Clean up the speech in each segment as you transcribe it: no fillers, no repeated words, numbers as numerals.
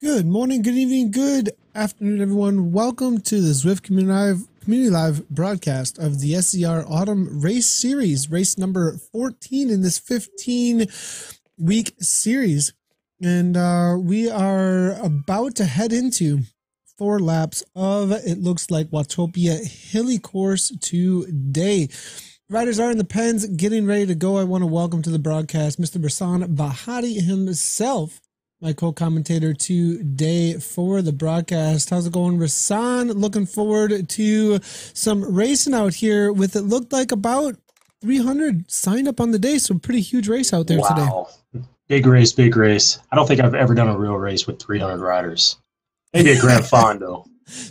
Good morning, good evening, good afternoon, everyone. Welcome to the Zwift Community Live broadcast of the SZR Autumn Race Series, race number 14 in this 15-week series. And we are about to head into 4 laps of, it looks like, Watopia Hilly Course today. Riders are in the pens, getting ready to go. I want to welcome to the broadcast Mr. Basan Bahati himself, my co-commentator today for the broadcast. How's it going, Rasan? Looking forward to some racing out here with, it looked like, about 300 signed up on the day, so pretty huge race out there today. Wow. Big race, big race. I don't think I've ever done a real race with 300 riders. Maybe a Grand Fondo.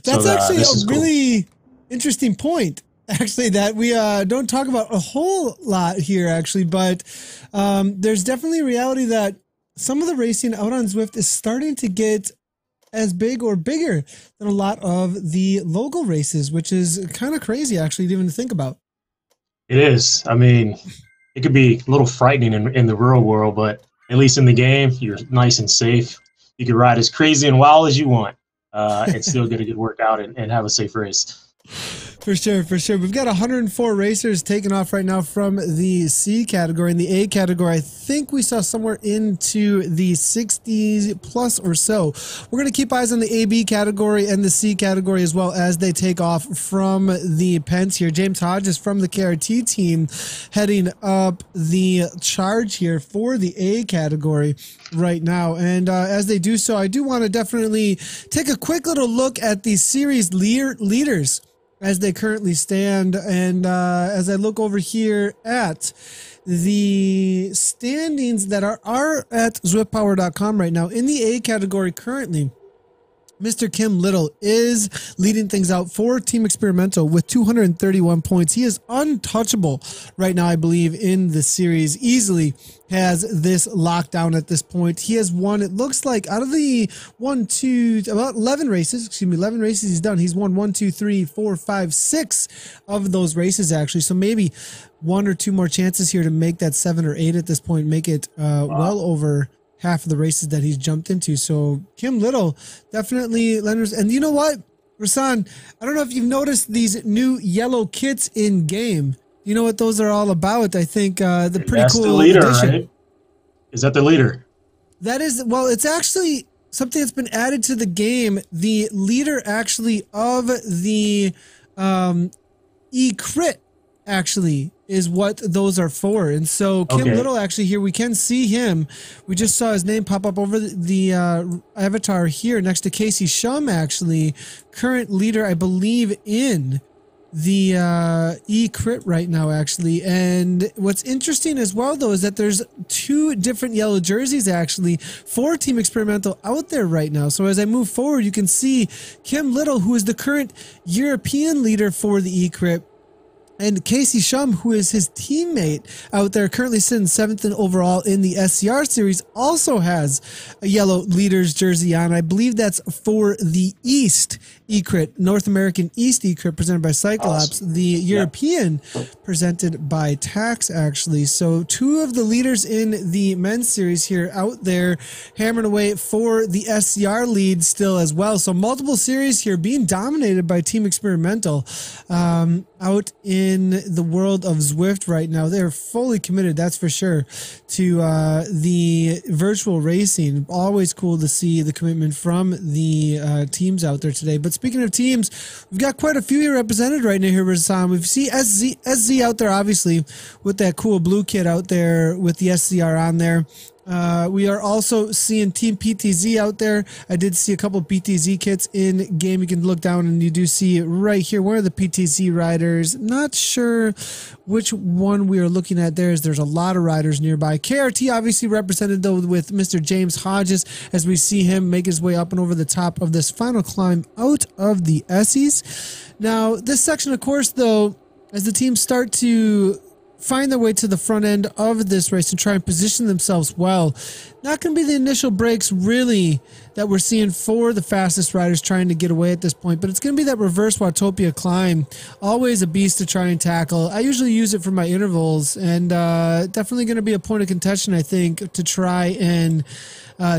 That's actually a really interesting point, actually, that we don't talk about a whole lot here, actually, but there's definitely a reality that some of the racing out on Zwift is starting to get as big or bigger than a lot of the local races, which is kind of crazy, actually, even to think about. It is. I mean, it could be a little frightening in the real world, but at least in the game, you're nice and safe. You can ride as crazy and wild as you want and still get a good workout and have a safe race. For sure, for sure. We've got 104 racers taking off right now from the C category. In the A category, I think we saw somewhere into the 60s plus or so. We're going to keep eyes on the AB category and the C category as well as they take off from the pens here. James Hodges from the KRT team heading up the charge here for the A category right now. And as they do so, I do want to definitely take a quick little look at the series leaders as they currently stand. And as I look over here at the standings that are at zwiftpower.com right now, in the A category currently, Mr. Kim Little is leading things out for Team Experimental with 231 points. He is untouchable right now, I believe, in the series. Easily has this locked down at this point. He has won, it looks like, out of the 11 races he's done. He's won 1, 2, 3, 4, 5, 6 of those races, actually. So maybe 1 or 2 more chances here to make that 7 or 8 at this point, make it well over half of the races that he's jumped into. So Kim Little definitely lenders. And you know what, Rasan, I don't know if you've noticed these new yellow kits in game. You know what those are all about? I think the pretty That's cool the leader, addition. right? Is that the leader? That is, well, it's actually something that's been added to the game. The leader actually of the E-Crit actually is what those are for. And so Kim Little, actually, here we can see him. We just saw his name pop up over the avatar here next to Casey Shum, actually, current leader, I believe, in the E-Crit right now, actually. And what's interesting as well, though, is that there's 2 different yellow jerseys, actually, for Team Experimental out there right now. So as I move forward, you can see Kim Little, who is the current European leader for the E-Crit, and Casey Shum, who is his teammate out there, currently sitting 7th overall in the SZR series, also has a yellow leader's jersey on. I believe that's for the East E-Crit, North American East E-Crit, presented by Cyclops. Awesome. The European presented by Tax, actually. So 2 of the leaders in the men's series here out there hammering away for the SZR lead still as well. So multiple series here being dominated by Team Experimental out in the world of Zwift right now. They're fully committed, that's for sure, to the virtual racing. Always cool to see the commitment from the teams out there today. But speaking of teams, we've got quite a few here represented right now here, Rasan. We see SZ out there, obviously, with that cool blue kit out there with the SZR on there. We are also seeing Team PTZ out there. I did see a couple of PTZ kits in game. You can look down and you do see right here one of the PTZ riders. Not sure which one we are looking at there, as there's a lot of riders nearby. KRT obviously represented, though, with Mr. James Hodges, as we see him make his way up and over the top of this final climb out of the Essies. Now, this section, of course, though, as the teams start to find their way to the front end of this race and try and position themselves well, not going to be the initial breaks really that we're seeing for the fastest riders trying to get away at this point, but it's going to be that reverse Watopia climb. Always a beast to try and tackle. I usually use it for my intervals, and definitely going to be a point of contention, I think, to try and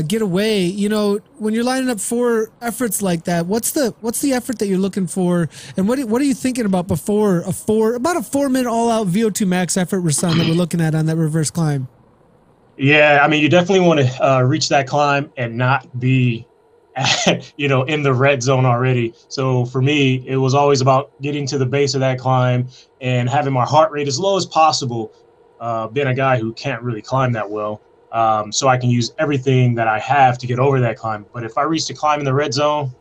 get away. You know, when you're lining up 4 efforts like that, what's the effort that you're looking for, and what are you thinking about before about a 4-minute all-out VO2 max effort, Rasan, that we're looking at on that reverse climb? Yeah, I mean, you definitely want to reach that climb and not be, you know, in the red zone already. So for me, it was always about getting to the base of that climb and having my heart rate as low as possible. Being a guy who can't really climb that well, so I can use everything that I have to get over that climb. But if I reach the climb in the red zone,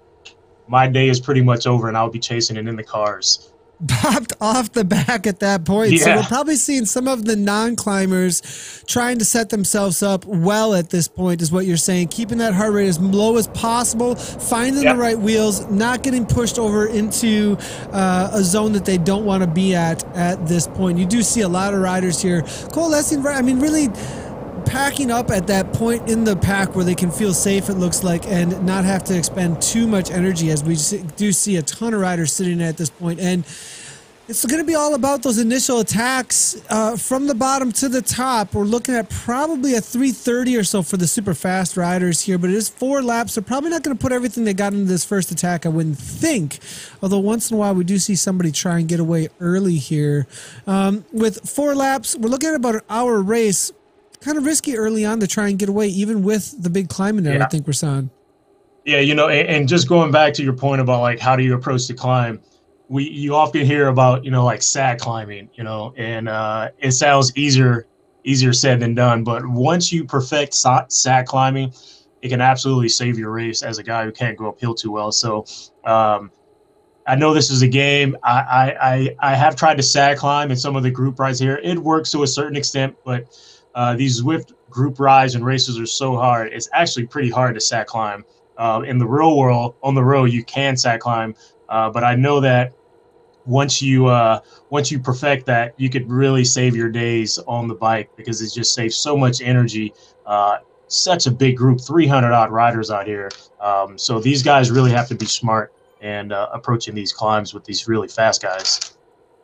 my day is pretty much over, and I'll be chasing it in the cars. Popped off the back at that point. Yeah. So we're probably seeing some of the non-climbers trying to set themselves up well at this point, is what you're saying. Keeping that heart rate as low as possible, finding the right wheels, not getting pushed over into a zone that they don't want to be at this point. You do see a lot of riders here coalescing, I mean, really packing up at that point in the pack where they can feel safe, it looks like, and not have to expend too much energy, as we do see a ton of riders sitting at this point. And it's going to be all about those initial attacks from the bottom to the top. We're looking at probably a 3:30 or so for the super fast riders here, but it is 4 laps. They're probably not going to put everything they got into this first attack, I wouldn't think. Although once in a while we do see somebody try and get away early here. With 4 laps, we're looking at about an hour race. Kind of risky early on to try and get away, even with the big climbing there, I think, Rasan. Yeah, you know, and just going back to your point about, like, how do you approach the climb? You often hear about, you know, like sag climbing, you know, and it sounds easier said than done. But once you perfect sag climbing, it can absolutely save your race as a guy who can't go uphill too well. So I know this is a game. I have tried to sag climb in some of the group rides here. It works to a certain extent, but these Zwift group rides and races are so hard. It's actually pretty hard to sag climb. In the real world, on the road, you can sag climb, but I know that once you perfect that, you could really save your days on the bike, because it just saves so much energy. Such a big group, 300 odd riders out here. So these guys really have to be smart and approaching these climbs with these really fast guys.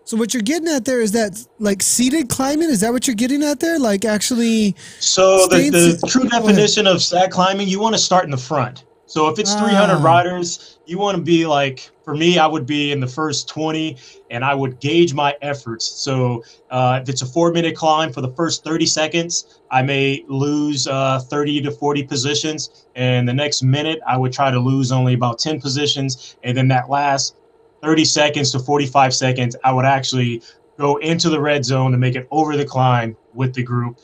So what you're getting at there is that, like, seated climbing? Is that what you're getting at there? Like, actually... So the true definition of sag climbing, you want to start in the front. So if it's 300 riders, you want to be like, for me, I would be in the first 20, and I would gauge my efforts. So if it's a 4-minute climb, for the first 30 seconds, I may lose 30 to 40 positions. And the next minute, I would try to lose only about 10 positions. And then that last 30 seconds to 45 seconds, I would actually go into the red zone to make it over the climb with the group.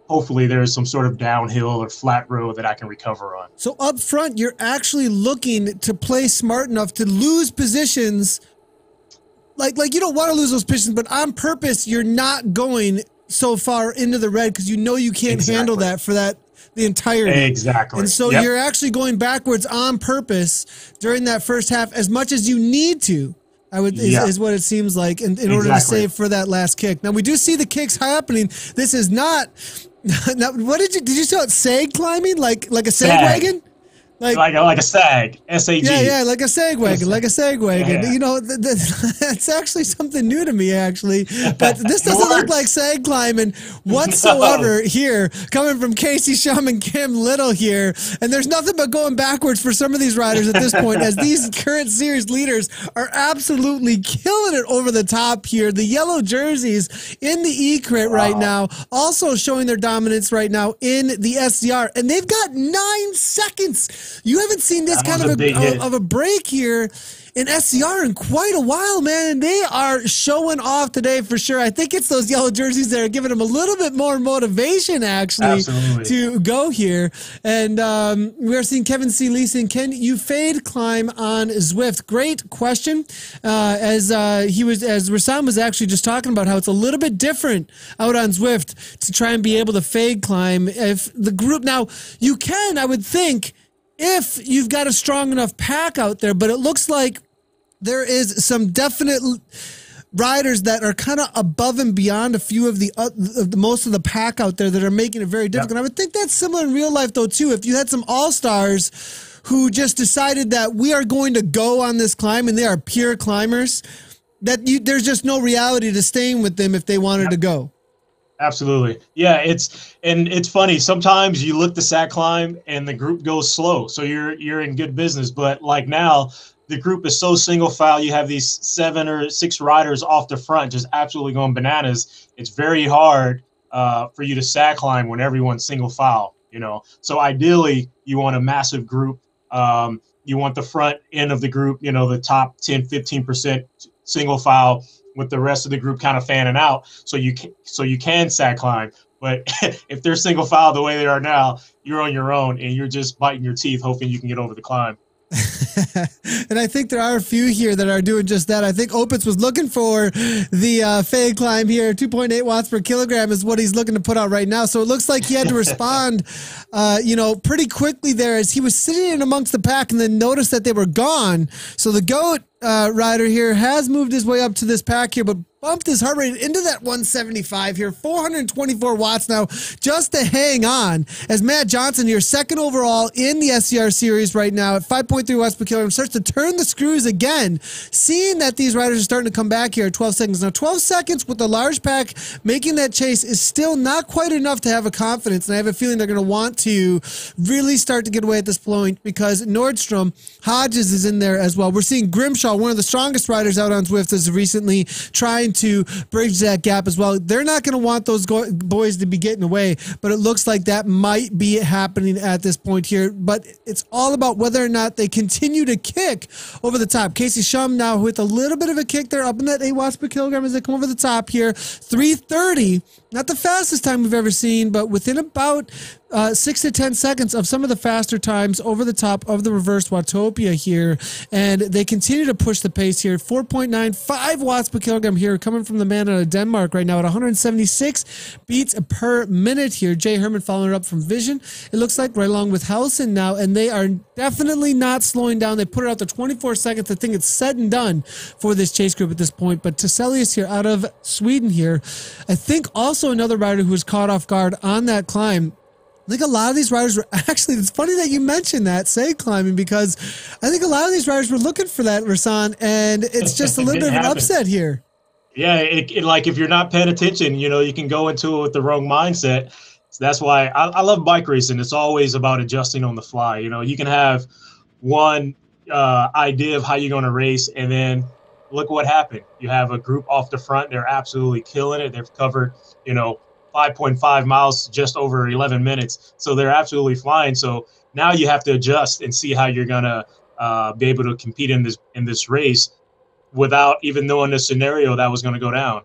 Hopefully there's some sort of downhill or flat road that I can recover on. So up front, you're actually looking to play smart enough to lose positions. Like you don't want to lose those positions, but on purpose, you're not going so far into the red because you know you can't handle that for the entirety. Exactly. And so you're actually going backwards on purpose during that first half as much as you need to. Is what it seems like in order to save for that last kick. Now we do see the kicks happening. This is not. Now, what did you say? Sag climbing, like a sag wagon, like a sag, SAG. Yeah, like a sag wagon, Yeah. You know, that's actually something new to me, actually. But this doesn't look like sag climbing whatsoever here, coming from Casey Shum and Kim Little here. And there's nothing but going backwards for some of these riders at this point, as these current series leaders are absolutely killing it over the top here. The yellow jerseys in the E-Crit right now, also showing their dominance right now in the SZR, and they've got 9 seconds. You haven't seen this kind of a break here in SZR in quite a while, man, and they are showing off today for sure. I think it's those yellow jerseys that are giving them a little bit more motivation, actually, to go here. And we are seeing Kevin C. Leeson. Can you fade climb on Zwift? Great question. As Rasan was actually just talking about how it's a little bit different out on Zwift to try and be able to fade climb. If the group, now you can, I would think, if you've got a strong enough pack out there, but it looks like there is some definite riders that are kind of above and beyond a few of the most of the pack out there that are making it very difficult. I would think that's similar in real life though too. If you had some all-stars who just decided that we are going to go on this climb and they are pure climbers, that there's just no reality to staying with them if they wanted to go. Absolutely. Yeah, it's funny. Sometimes you look the SAC climb and the group goes slow. So you're in good business. But like now, the group is so single file. You have these 7 or 6 riders off the front just absolutely going bananas. It's very hard for you to SAC climb when everyone's single file, you know. So ideally, you want a massive group. You want the front end of the group, you know, the top 10, 15% single file, with the rest of the group kind of fanning out, so you can SAC climb. But if they're single file the way they are now, you're on your own and you're just biting your teeth hoping you can get over the climb. And I think there are a few here that are doing just that. I think Opitz was looking for the fade climb here. 2.8 watts per kilogram is what he's looking to put out right now. So it looks like he had to respond, you know, pretty quickly there as he was sitting in amongst the pack and then noticed that they were gone. So the GOAT rider here has moved his way up to this pack here, but bumped his heart rate into that 175 here, 424 watts now just to hang on, as Matt Johnson here, second overall in the SZR series right now at 5.3 watts per kilogram, starts to turn the screws again, seeing that these riders are starting to come back here at 12 seconds. Now 12 seconds with the large pack making that chase is still not quite enough to have a confidence, and I have a feeling they're going to want to really start to get away at this point because Nordstrom, Hodges is in there as well. We're seeing Grimshaw, one of the strongest riders out on Zwift as of recently, trying to bridge that gap as well. They're not going to want those boys to be getting away, but it looks like that might be happening at this point here. But it's all about whether or not they continue to kick over the top. Casey Shum now with a little bit of a kick there, up in that 8 watts per kilogram as they come over the top here. 330, not the fastest time we've ever seen, but within about 6 to 10 seconds of some of the faster times over the top of the reverse Watopia here. And they continue to push the pace here. 4.95 watts per kilogram here, coming from the man out of Denmark right now at 176 beats per minute here. Jay Herman following it up from Vision, it looks like, right along with Howson now, and they are definitely not slowing down. They put it out to 24 seconds. I think it's said and done for this chase group at this point. But Teselius here out of Sweden here, I think also another rider who was caught off guard on that climb. I think a lot of these riders were actually, it's funny that you mentioned that, say climbing, because I think a lot of these riders were looking for that, Rasan, and it's just a little bit of an upset here. Yeah, like if you're not paying attention, you know, you can go into it with the wrong mindset. So that's why I love bike racing. It's always about adjusting on the fly. You know, you can have one idea of how you're going to race, and then look what happened. You have a group off the front. They're absolutely killing it. They've covered, you know, 5.5 miles, just over 11 minutes. So they're absolutely flying. So now you have to adjust and see how you're going to be able to compete in this race without even knowing the scenario that was going to go down.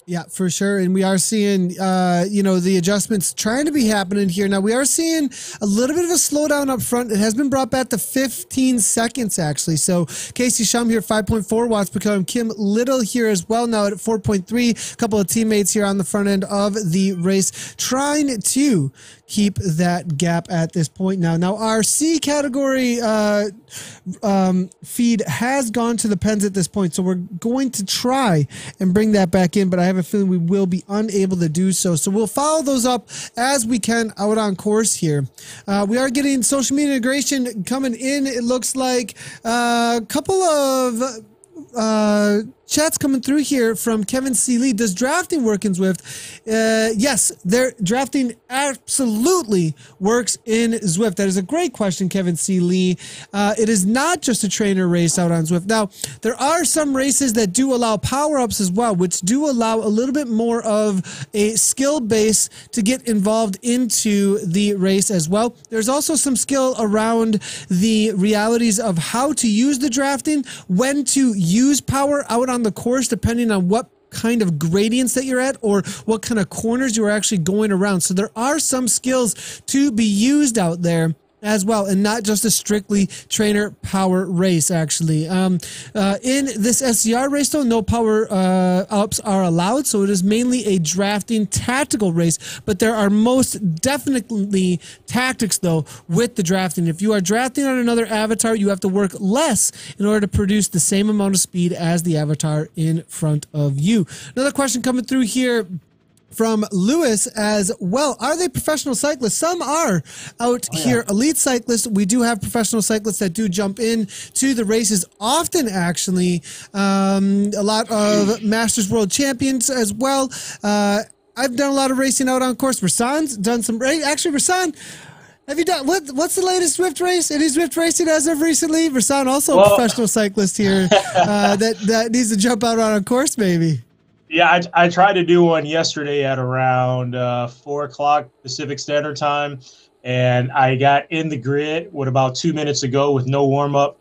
Yeah, for sure. And we are seeing, you know, the adjustments trying to be happening here. Now, we are seeing a little bit of a slowdown up front. It has been brought back to 15 seconds, actually. So Casey Shum here, 5.4 watts per kilogram. Kim Little here as well, now at 4.3. A couple of teammates here on the front end of the race trying to keep that gap at this point now. Now, our C category feed has gone to the pens at this point, so we're going to try and bring that back in, but I have a feeling we will be unable to do so. So we'll follow those up as we can out on course here. We are getting social media integration coming in. It looks like a couple of chats coming through here from Kevin C. Lee. Does drafting work in Zwift? Yes, drafting absolutely works in Zwift. That is a great question, Kevin C. Lee. It is not just a trainer race out on Zwift. Now, there are some races that do allow power-ups as well, which do allow a little bit more of a skill base to get involved into the race as well. There's also some skill around the realities of how to use the drafting, when to use power out on the course, depending on what kind of gradients that you're at or what kind of corners you're actually going around. So there are some skills to be used out there as well, and not just a strictly trainer power race, actually. In this SZR race, though, no power ups are allowed, so it is mainly a drafting tactical race, but there are most definitely tactics, though, with the drafting. If you are drafting on another avatar, you have to work less in order to produce the same amount of speed as the avatar in front of you. Another question coming through here from Lewis as well. Are they professional cyclists? Some are out here. Elite cyclists. We do have professional cyclists that do jump in to the races often, actually. A lot of Masters World Champions as well. I've done a lot of racing out on course. Rasan's done some race. Actually, Rasan, have you done what's the latest Zwift race? Any Zwift racing as of recently? Rasan, also a professional cyclist here that needs to jump out on course, maybe. Yeah, I tried to do one yesterday at around 4 o'clock Pacific Standard Time, and I got in the grid with about 2 minutes to go with no warm-up.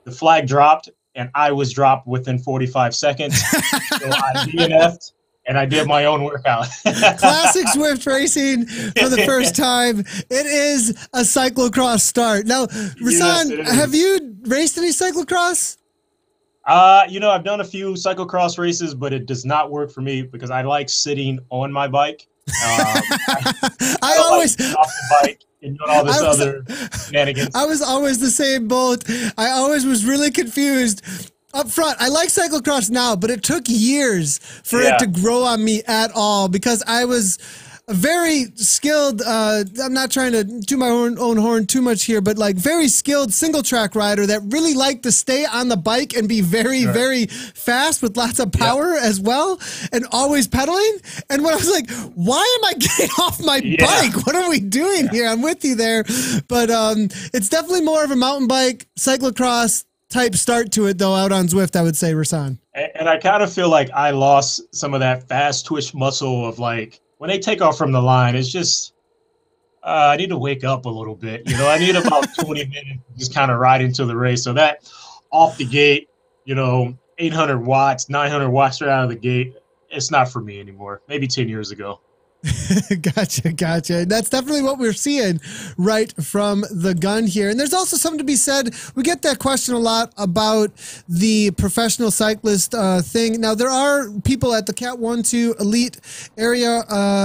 The flag dropped, and I was dropped within 45 seconds. So I DNF'd, and I did my own workout. Classic Zwift racing for the first time. It is a cyclocross start. Now, Rasan, yes, have you raced any cyclocross? I've done a few cyclocross races, but it does not work for me because I like sitting on my bike. I always like off the bike and doing all this other shenanigans. I was always the same boat. I always was really confused. Up front, I like cyclocross now, but it took years for it to grow on me at all because I was very skilled. I'm not trying to do my own horn too much here, but like very skilled single track rider that really liked to stay on the bike and be very, very fast with lots of power as well, and always pedaling. And when I was like, why am I getting off my bike? What are we doing here? I'm with you there. But it's definitely more of a mountain bike, cyclocross type start to it, though, out on Zwift, I would say, Rasan. And I kind of feel like I lost some of that fast twitch muscle of like, when they take off from the line, it's just, I need to wake up a little bit. I need about 20 minutes to just kind of ride into the race. So that off the gate, 800 watts, 900 watts right out of the gate, it's not for me anymore. Maybe 10 years ago. Gotcha. That's definitely what we're seeing right from the gun here. And there's also something to be said. We get that question a lot about the professional cyclist thing. Now, there are people at the Cat 1-2 elite area,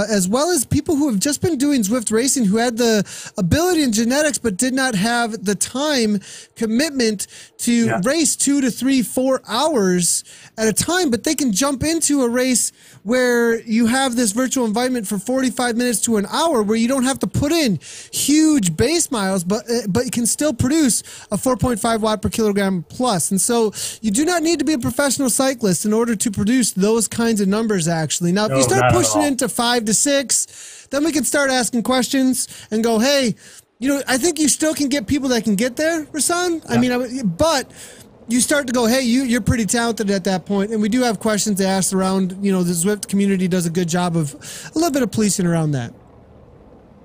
as well as people who have just been doing Zwift racing who had the ability and genetics, but did not have the time commitment to race 2 to 3, 4 hours at a time. But they can jump into a race where you have this virtual environment for 45 minutes to an hour where you don't have to put in huge base miles, but you can still produce a 4.5 watt per kilogram plus. And so you do not need to be a professional cyclist in order to produce those kinds of numbers, actually. Now, if you start pushing into 5 to 6, then we can start asking questions and go, hey, I think you still can get people that can get there, Rasan. I mean, but you start to go, hey, you're pretty talented at that point. And we do have questions asked around, the Zwift community does a good job of a little bit of policing around that.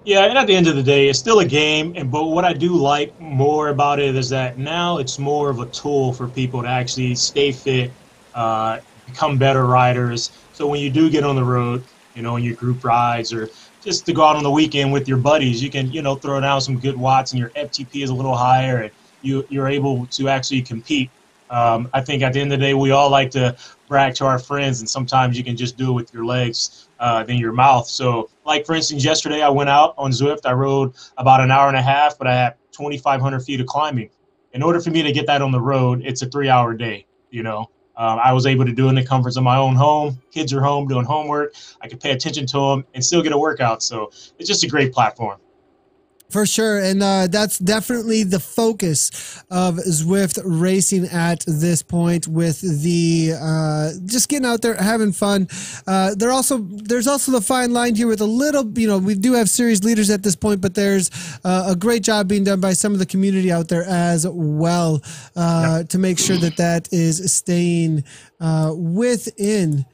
Yeah, and at the end of the day, it's still a game. But what I do like more about it is that now it's more of a tool for people to actually stay fit, become better riders. So when you do get on the road, in your group rides or just to go out on the weekend with your buddies, you can, throw down some good watts and your FTP is a little higher and you're able to actually compete. I think at the end of the day, we all like to brag to our friends, and sometimes you can just do it with your legs than your mouth. So, like, for instance, yesterday I went out on Zwift. I rode about an hour and a half, but I had 2,500 feet of climbing. In order for me to get that on the road, it's a 3-hour day, I was able to do it in the comforts of my own home. Kids are home doing homework. I could pay attention to them and still get a workout. So it's just a great platform. For sure, and that's definitely the focus of Zwift racing at this point with the just getting out there, having fun. There's also the fine line here with a little, we do have series leaders at this point, but there's a great job being done by some of the community out there as well to make sure that is staying within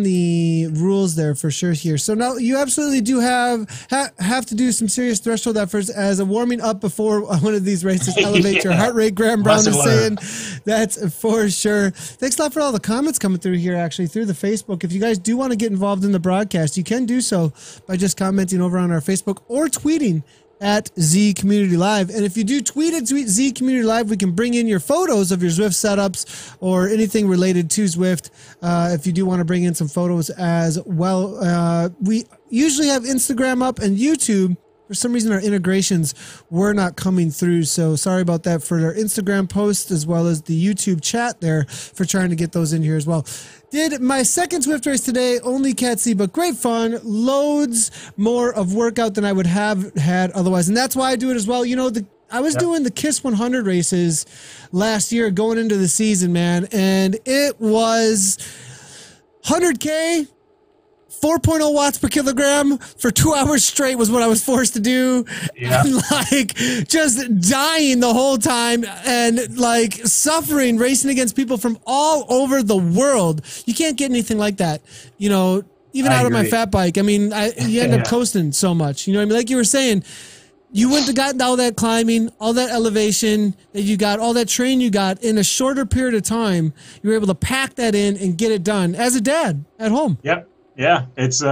the rules there for sure here. So now you absolutely do have to do some serious threshold efforts as a warming up before one of these races. Elevate your heart rate. Graham Brown is saying that's for sure. Thanks a lot for all the comments coming through here, actually, through the Facebook. If you guys do want to get involved in the broadcast, you can do so by just commenting over on our Facebook or tweeting at Z Community Live. And if you do tweet at Z Community Live, we can bring in your photos of your Zwift setups or anything related to Zwift. If you do want to bring in some photos as well. We usually have Instagram up and YouTube. For some reason, our integrations were not coming through. So sorry about that for our Instagram post as well as the YouTube chat there for trying to get those in here as well. Did my second Zwift race today, only Cat C, but great fun. Loads more of workout than I would have had otherwise. And that's why I do it as well. You know, I was doing the KISS 100 races last year going into the season, man. And it was 100K. 4.0 watts per kilogram for 2 hours straight was what I was forced to do. Yeah. And like just dying the whole time and like suffering, racing against people from all over the world. You can't get anything like that, you know, even out of my fat bike. I mean, you end up coasting so much, you know what I mean? Like you were saying, you wouldn't have gotten all that climbing, all that elevation that you got, all that train you got in a shorter period of time. You were able to pack that in and get it done as a dad at home. Yep. Yeah, it's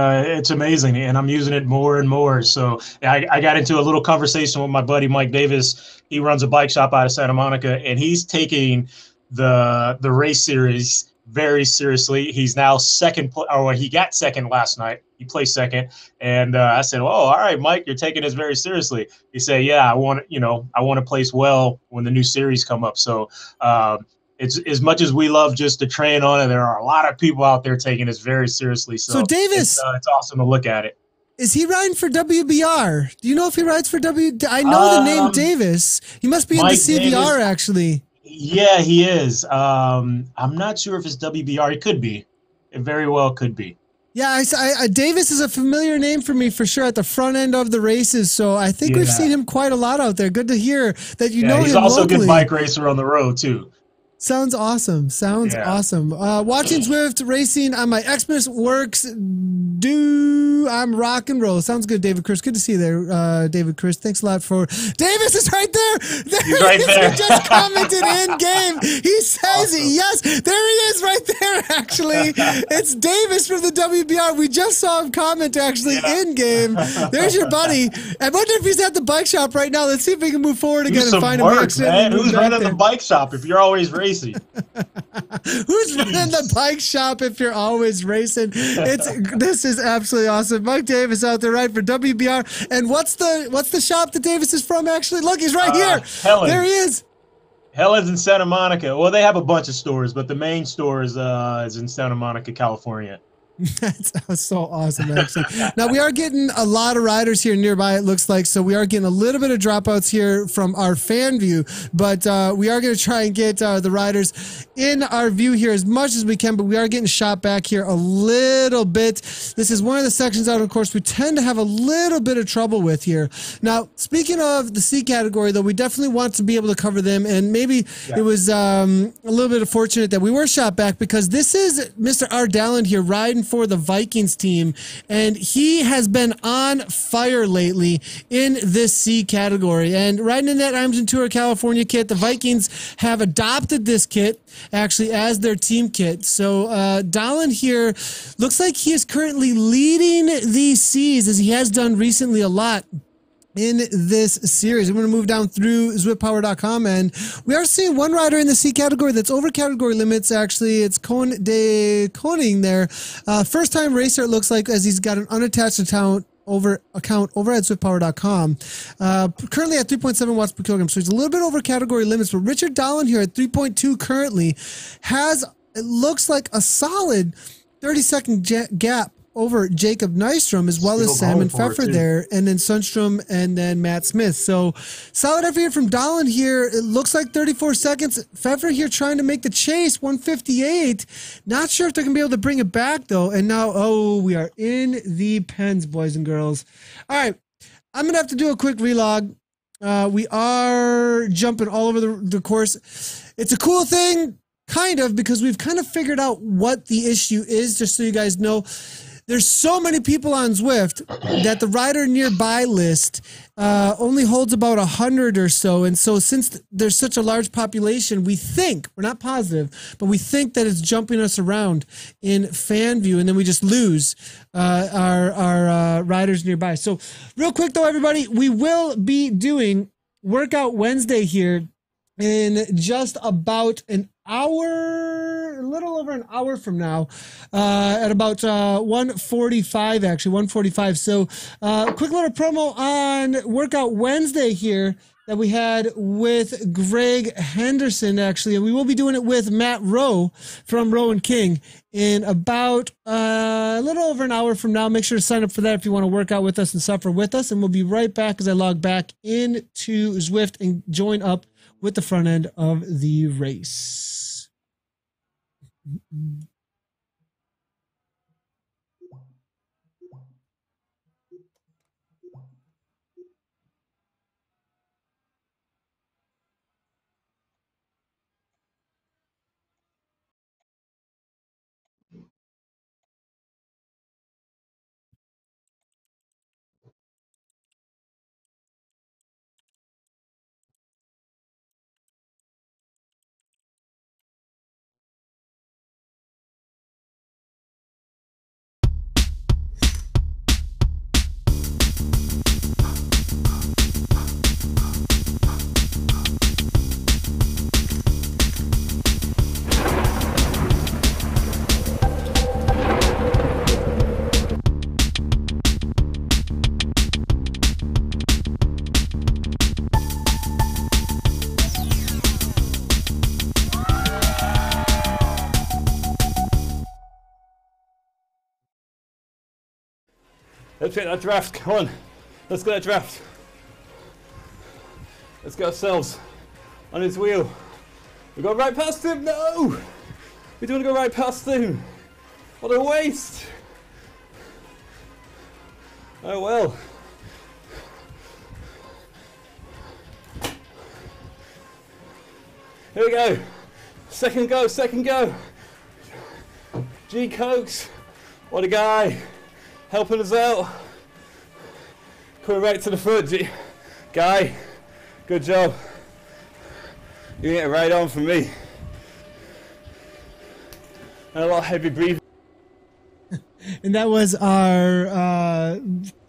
amazing, and I'm using it more and more. So I got into a little conversation with my buddy Mike Davis. He runs a bike shop out of Santa Monica, and he's taking the race series very seriously. He's now second, or he got second last night. He placed second, and I said, "Oh, all right, Mike, you're taking this very seriously." He said, "Yeah, I want to place well when the new series come up." So. It's as much as we love just to train on it, there are a lot of people out there taking this very seriously. So Davis, it's awesome to look at it. Is he riding for WBR? Do you know if he rides for I know the name Davis. He must be in the CVR Davis, actually. Yeah, he is. I'm not sure if it's WBR. It could be. It very well could be. Yeah, Davis is a familiar name for me for sure at the front end of the races. So I think we've seen him quite a lot out there. Good to hear that you know him. He's also locally. a good bike racer on the road too. Sounds awesome. Sounds awesome. Watching Zwift racing on my Xmas works. I'm rock and roll. Sounds good, David Chris. Good to see you there, David Chris. Thanks a lot for Davis is right there. He's right there. He just commented in game. He says yes. There he is right there, actually. It's Davis from the WBR. We just saw him comment actually in game. There's your buddy. I wonder if he's at the bike shop right now. Let's see if we can move forward again and find him. Man. Who's running the bike shop if you're always racing? Who's running the bike shop if you're always racing? This is absolutely awesome. Mike Davis out there right for WBR. And what's the shop that Davis is from actually? Look, he's right here. Helen. There he is. Helen's in Santa Monica. Well, they have a bunch of stores, but the main store is in Santa Monica, California. That's so awesome, actually. Now, we are getting a lot of riders here nearby, it looks like, so we are getting a little bit of dropouts here from our fan view, but we are going to try and get the riders in our view here as much as we can, but we are getting shot back here a little bit. This is one of the sections out, of course, we tend to have a little bit of trouble with here. Now, speaking of the C category, though, we definitely want to be able to cover them, and maybe it was a little bit fortunate that we were shot back because this is Mr. R. Dallin here riding for the Vikings team, and he has been on fire lately in this C category. And riding in that Imsen Tour California kit, the Vikings have adopted this kit actually as their team kit. So Dallin here looks like he is currently leading these Cs as he has done recently a lot in this series. I'm going to move down through ZwiftPower.com, and we are seeing one rider in the C category that's over category limits. Actually, it's Koning there. First time racer, it looks like, as he's got an unattached account over at ZwiftPower.com. Currently at 3.7 watts per kilogram, so he's a little bit over category limits. But Richard Dallin here at 3.2 currently has, it looks like, a solid 30-second gap over Jacob Nystrom, as well as Simon Pfeffer there, and then Sundstrom, and then Matt Smith. So solid effort here from Dallin here. It looks like 34 seconds. Pfeffer here trying to make the chase, 158. Not sure if they're going to be able to bring it back, though. And now, we are in the pens, boys and girls. All right, I'm going to have to do a quick relog. We are jumping all over the course. It's a cool thing, kind of, because we've kind of figured out what the issue is, just so you guys know. there's so many people on Zwift that the rider nearby list only holds about 100 or so. And so since there's such a large population, we think, we're not positive, but we think that it's jumping us around in fan view, and then we just lose our riders nearby. So real quick though, everybody, we will be doing Workout Wednesday here in just about an hour, a little over an hour from now, at about 1:45, actually 1:45. So quick little promo on Workout Wednesday here that we had with Greg Henderson, actually, and we will be doing it with Matt Rowe from Rowe and King in about a little over an hour from now. Make sure to sign up for that if you want to work out with us and suffer with us, and we'll be right back as I log back into Zwift and join up with the front end of the race. Let's get that draft. Come on. Let's get that draft. Let's get ourselves on his wheel. We go right past him. No! We don't want to go right past him. What a waste. Oh well. Here we go. Second go, second go. G Cokes. What a guy. Helping us out. Coming right to the front, Guy. Good job. You get it right on for me. And a lot of heavy breathing. And that was our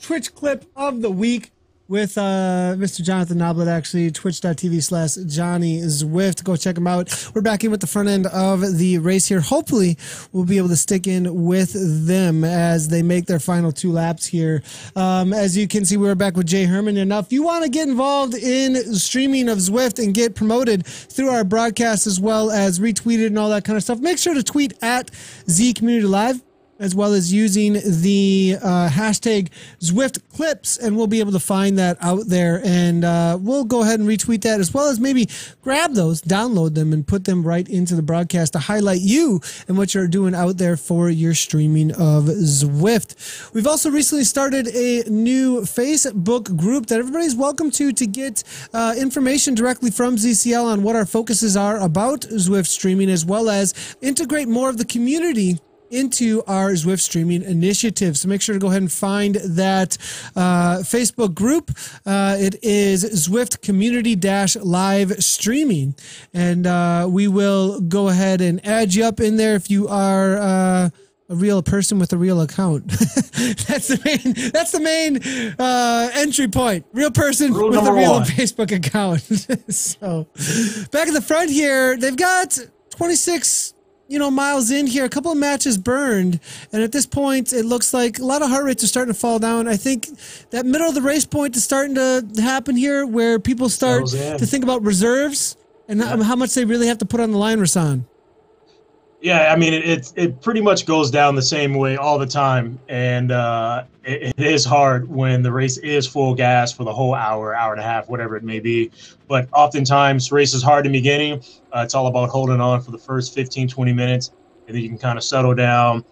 Twitch clip of the week with Mr. Jonathan Noblet, actually, twitch.tv/Johnny Zwift. Go check him out. We're back in with the front end of the race here. Hopefully, we'll be able to stick in with them as they make their final 2 laps here. As you can see, we're back with Jay Herman. And now, if you want to get involved in streaming of Zwift and get promoted through our broadcast as well as retweeted and all that kind of stuff, make sure to tweet at ZCommunityLive, as well as using the hashtag Zwift Clips, and we'll be able to find that out there. And we'll go ahead and retweet that, as well as maybe grab those, download them, and put them right into the broadcast to highlight you and what you're doing out there for your streaming of Zwift. We've also recently started a new Facebook group that everybody's welcome to get information directly from ZCL on what our focuses are about Zwift streaming, as well as integrate more of the community into our Zwift streaming initiative. So make sure to go ahead and find that Facebook group. It is Zwift Community-Live Streaming. And we will go ahead and add you up in there if you are a real person with a real account. That's the main entry point. Real person with a real Facebook account. So back at the front here, they've got 26 miles in here, a couple of matches burned, and at this point it looks like a lot of heart rates are starting to fall down. I think that middle of the race point is starting to happen here, where people start to think about reserves and how much they really have to put on the line, Rasan. Yeah, I mean, it pretty much goes down the same way all the time, and it is hard when the race is full gas for the whole hour, hour and a half, whatever it may be. But oftentimes, race is hard in the beginning. It's all about holding on for the first 15, 20 minutes, and then you can kind of settle down,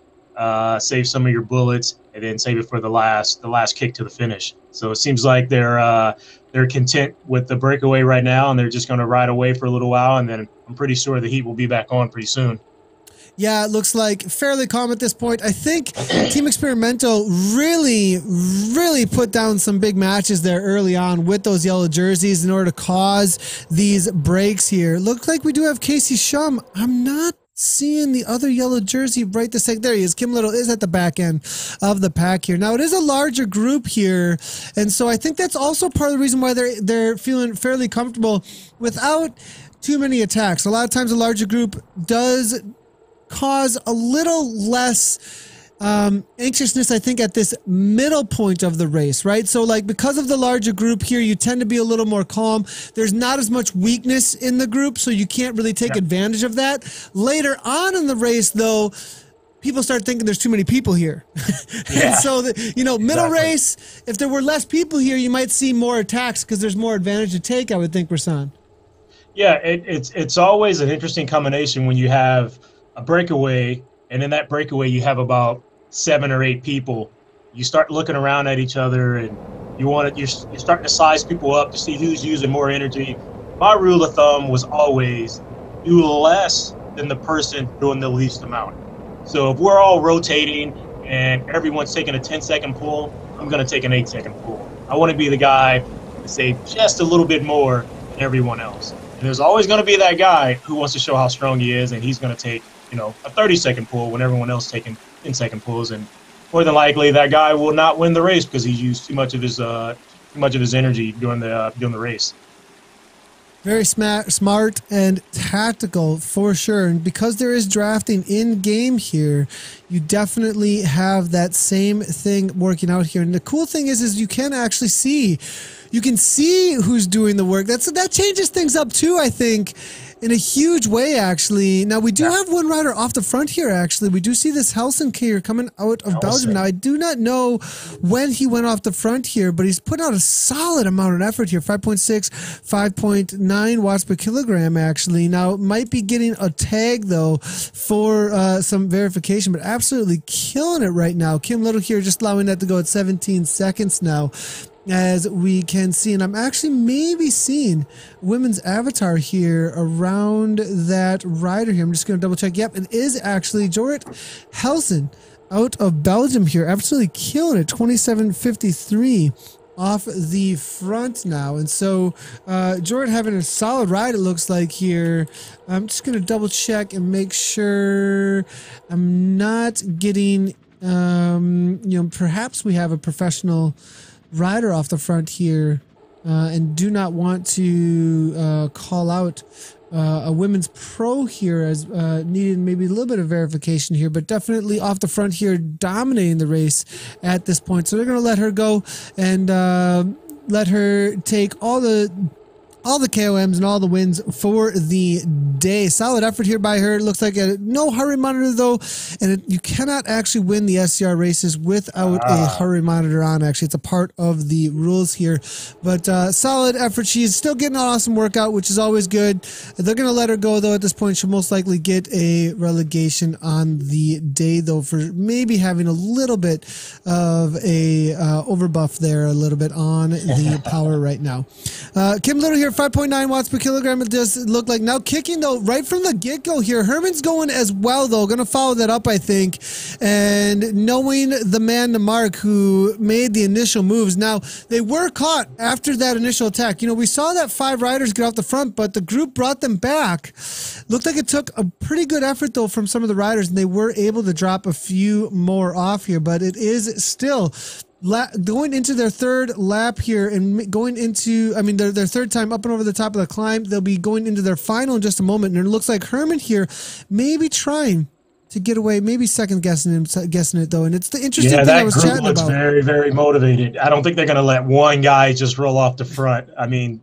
save some of your bullets, and then save it for the last kick to the finish. So it seems like they're content with the breakaway right now, and they're just going to ride away for a little while, and then I'm pretty sure the heat will be back on pretty soon. Yeah, it looks like fairly calm at this point. I think Team Experimental really put down some big matches there early on with those yellow jerseys in order to cause these breaks here. Looks like we do have Casey Shum. I'm not seeing the other yellow jersey right this second. There he is. Kim Little is at the back end of the pack here. Now, it is a larger group here, and so I think that's also part of the reason why they're feeling fairly comfortable without too many attacks. A lot of times a larger group does cause a little less anxiousness, I think, at this middle point of the race, right? So, like, because of the larger group here, you tend to be a little more calm. There's not as much weakness in the group, so you can't really take advantage of that. Later on in the race, though, people start thinking there's too many people here. And so, middle race, if there were less people here, you might see more attacks because there's more advantage to take, I would think, Rasan. Yeah, it's always an interesting combination when you have a breakaway, and in that breakaway you have about 7 or 8 people. You start looking around at each other, and you're starting to size people up to see who's using more energy. My rule of thumb was always do less than the person doing the least amount. So if we're all rotating and everyone's taking a 10-second pull, I'm going to take an 8-second pull. I want to be the guy to save just a little bit more than everyone else. And there's always going to be that guy who wants to show how strong he is, and he's going to take a 30-second pull when everyone else taking 10-second pulls, and more than likely that guy will not win the race because he used too much of his energy during the race. Very smart and tactical for sure. And because there is drafting in game here, you definitely have that same thing working out here. And the cool thing is you can actually see, who's doing the work. That changes things up too, I think, in a huge way, actually. Now, we do have one rider off the front here, actually. We do see this Helsen here coming out of Belgium. Now, I do not know when he went off the front here, but he's put out a solid amount of effort here. 5.6, 5.9 watts per kilogram, actually. Now, it might be getting a tag, though, for some verification, but absolutely killing it right now. Kim Little here just allowing that to go at 17 seconds now, as we can see. And I'm actually maybe seeing women's avatar here around that rider here. I'm just going to double check. Yep, it is actually Jorrit Helsen out of Belgium here. Absolutely killing it. 27.53 off the front now. And so Jorrit having a solid ride, it looks like here. I'm just going to double check and make sure I'm not getting, perhaps we have a professional rider off the front here, and do not want to call out a women's pro here as needing maybe a little bit of verification here, but definitely off the front here, dominating the race at this point. So they're going to let her go and let her take all the KOMs and all the wins for the day. Solid effort here by her. It looks like no hurry monitor, though, and you cannot actually win the SZR races without a hurry monitor on. Actually, it's a part of the rules here, but solid effort. She's still getting an awesome workout, which is always good. They're going to let her go, though. At this point, she'll most likely get a relegation on the day, though, for maybe having a little bit of a overbuff there, a little bit on the power right now. Kim Little here, 5.9 watts per kilogram. It does look like now kicking, though, right from the get-go here. Herman's going as well, though. Going to follow that up, I think. And knowing the man to mark who made the initial moves. Now, they were caught after that initial attack. We saw that 5 riders get off the front, but the group brought them back. Looked like it took a pretty good effort, though, from some of the riders, and they were able to drop a few more off here. But it is still going into their third lap here and going into, their third time up and over the top of the climb. They'll be going into their final in just a moment. And it looks like Herman here maybe trying to get away, maybe second guessing it, though. And it's the interesting thing I was chatting about. Very, very motivated. I don't think they're going to let one guy just roll off the front. Herman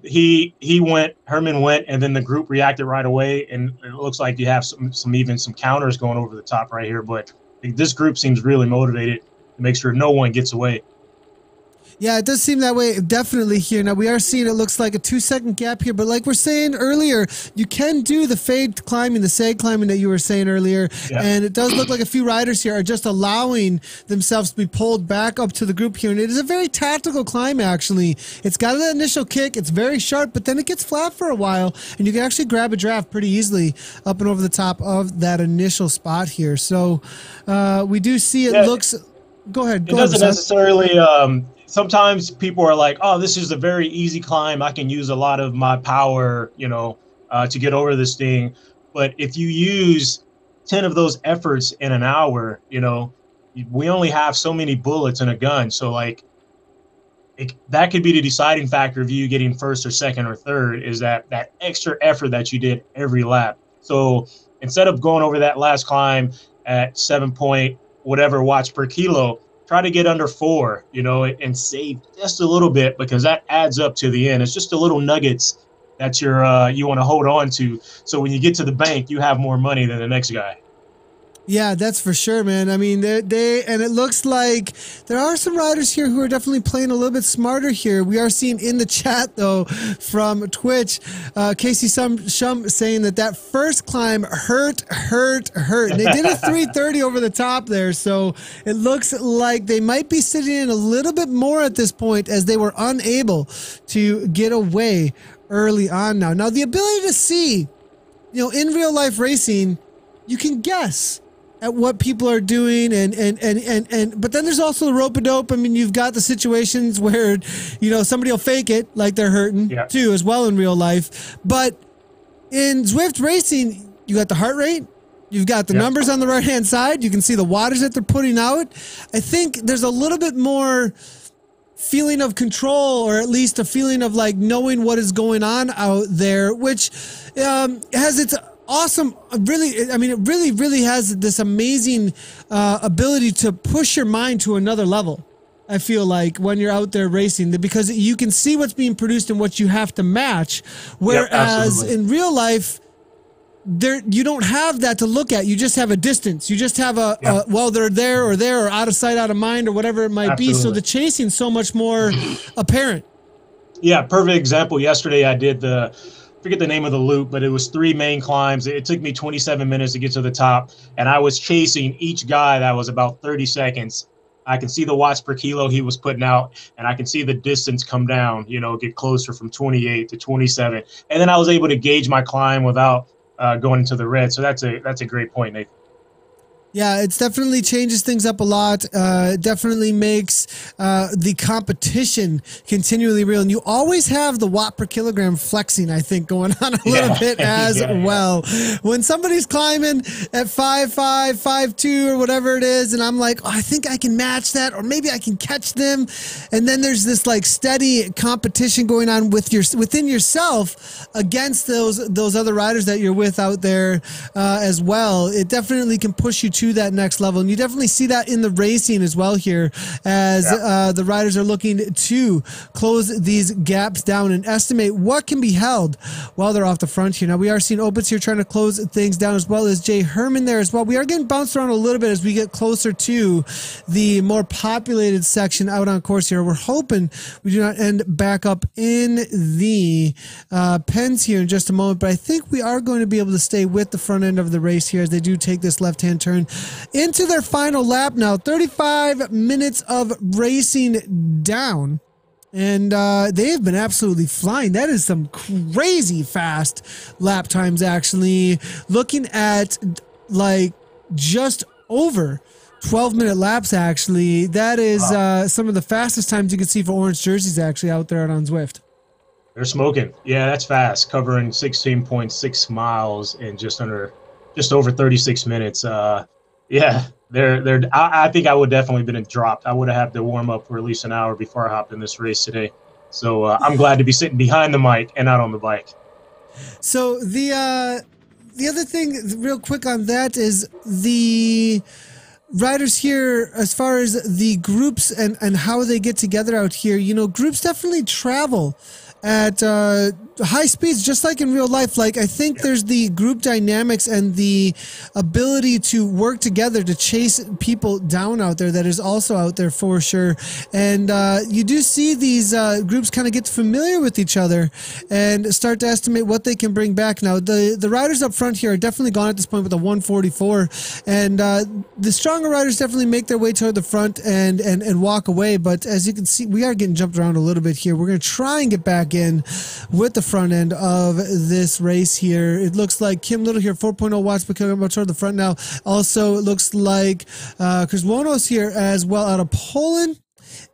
went, and then the group reacted right away. And it looks like you have some counters going over the top right here. But this group seems really motivated to make sure no one gets away. Yeah, it does seem that way definitely here. Now, we are seeing it looks like a 2-second gap here, but like we're saying earlier, you can do the fade climbing, the sag climbing that you were saying earlier, and it does look like a few riders here are just allowing themselves to be pulled back up to the group here, and it is a very tactical climb, actually. It's got an initial kick, it's very sharp, but then it gets flat for a while, and you can actually grab a draft pretty easily up and over the top of that initial spot here. So we do see it looks... Go ahead. It doesn't necessarily... sometimes people are like, oh, this is a very easy climb. I can use a lot of my power, you know, to get over this thing. But if you use 10 of those efforts in an hour, you know, we only have so many bullets in a gun. So like that could be the deciding factor of you getting first or second or third, is that extra effort that you did every lap. So instead of going over that last climb at 7 point whatever watts per kilo, try to get under 4, you know, and save just a little bit, because that adds up to the end. It's just a little nuggets that you want to hold on to. So when you get to the bank, you have more money than the next guy. Yeah, that's for sure, man. I mean, and it looks like there are some riders here who are definitely playing a little bit smarter here. We are seeing in the chat, though, from Twitch, Casey Shum saying that first climb hurt. And they did a 330 over the top there, so it looks like they might be sitting in a little bit more at this point, as they were unable to get away early on now. Now, the ability to see, you know, in real life racing, you can guess at what people are doing, but then there's also the rope-a-dope. I mean, you've got the situations where, you know, somebody will fake it like they're hurting too, as well, in real life. But in Zwift racing, you got the heart rate, you've got the numbers on the right-hand side, you can see the wattage that they're putting out. I think there's a little bit more feeling of control, or at least a feeling of like knowing what is going on out there, which has its awesome, really, I mean, it really has this amazing ability to push your mind to another level. I feel like when you're out there racing, because you can see what's being produced and what you have to match, whereas in real life, you don't have that to look at. You just have a distance. You just have well, they're there or out of sight, out of mind, or whatever it might be. So the chasing's so much more apparent. Yeah, perfect example. Yesterday I did forget the name of the loop, but it was 3 main climbs. It took me 27 minutes to get to the top, and I was chasing each guy that was about 30 seconds. I can see the watts per kilo he was putting out, and I can see the distance come down, you know, get closer from 28 to 27. And then I was able to gauge my climb without going into the red. So that's a great point, Nathan. Yeah, it definitely changes things up a lot. It definitely makes the competition continually real. And you always have the watt per kilogram flexing, I think, going on a little bit as well. When somebody's climbing at 5'5", 5'2", or whatever it is, and I'm like, oh, I think I can match that, or maybe I can catch them. And then there's this like steady competition going on within yourself against those other riders that you're with out there as well. It definitely can push you to that next level, and you definitely see that in the racing as well here, as the riders are looking to close these gaps down and estimate what can be held while they're off the front here. Now we are seeing Opitz here trying to close things down, as well as Jay Herman there as well. We are getting bounced around a little bit as we get closer to the more populated section out on course here. We're hoping we do not end back up in the pens here in just a moment, but I think we are going to be able to stay with the front end of the race here as they do take this left-hand turn into their final lap now. 35 minutes of racing down, and they have been absolutely flying. That is some crazy fast lap times, actually. Looking at like just over 12-minute laps, actually. That is some of the fastest times you can see for orange jerseys actually out there on Zwift. They're smoking. Yeah, that's fast, covering 16.6 miles in just over 36 minutes. Yeah, I think I would definitely been dropped. I would have had to warm up for at least an hour before I hopped in this race today. So I'm glad to be sitting behind the mic and not on the bike. So the other thing, real quick on that, is the riders here, as far as the groups and how they get together out here. You know, groups definitely travel at high speeds, just like in real life. Like, I think there's the group dynamics and the ability to work together to chase people down out there that is also out there for sure. And you do see these groups kind of get familiar with each other and start to estimate what they can bring back. Now, the riders up front here are definitely gone at this point with a 144, and the stronger riders definitely make their way toward the front and walk away. But as you can see, we are getting jumped around a little bit here. We're going to try and get back in with the front end of this race here. It looks like Kim Little here, 4.0 watts, but coming up toward the front now. Also, it looks like Chris Wonos here as well out of Poland.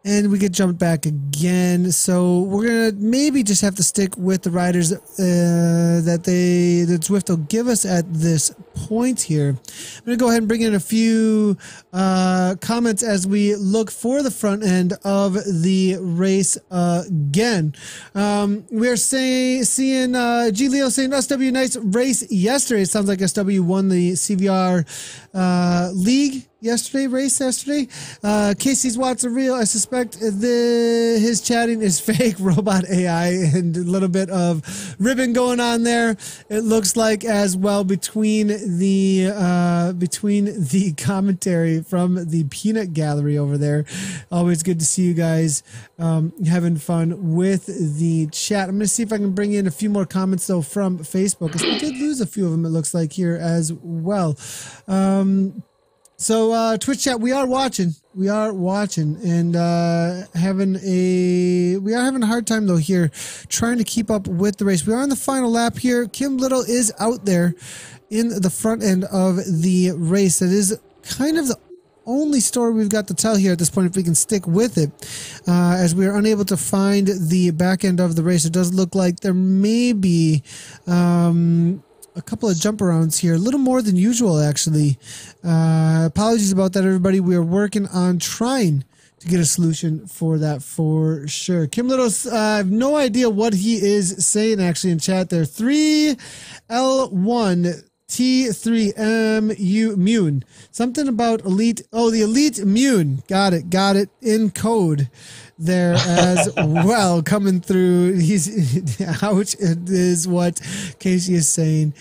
And we get jumped back again. So we're going to maybe just have to stick with the riders that Zwift will give us at this point here. I'm going to go ahead and bring in a few comments as we look for the front end of the race again. We are seeing G. Leo saying SW nice race yesterday. It sounds like SW won the CVR league race yesterday. Casey's watts are real. I suspect his chatting is fake robot AI, and a little bit of ribbon going on there. It looks like as well between the commentary from the peanut gallery over there. Always good to see you guys having fun with the chat. I'm going to see if I can bring in a few more comments though from Facebook, because we did lose a few of them, it looks like, here as well. So Twitch chat, we are watching, and having a hard time though here, trying to keep up with the race. We are on the final lap here. Kim Little is out there in the front end of the race. That is kind of the only story we've got to tell here at this point, if we can stick with it, as we are unable to find the back end of the race. It does look like there may be a couple of jump arounds here, a little more than usual actually. Apologies about that, everybody. We are working on trying to get a solution for that for sure. Kim Little, I have no idea what he is saying actually in chat there. 3L1 T3MU Mune. Something about elite. Oh, the elite Mune. Got it in code there as well, coming through. Ouch, it is what Casey is saying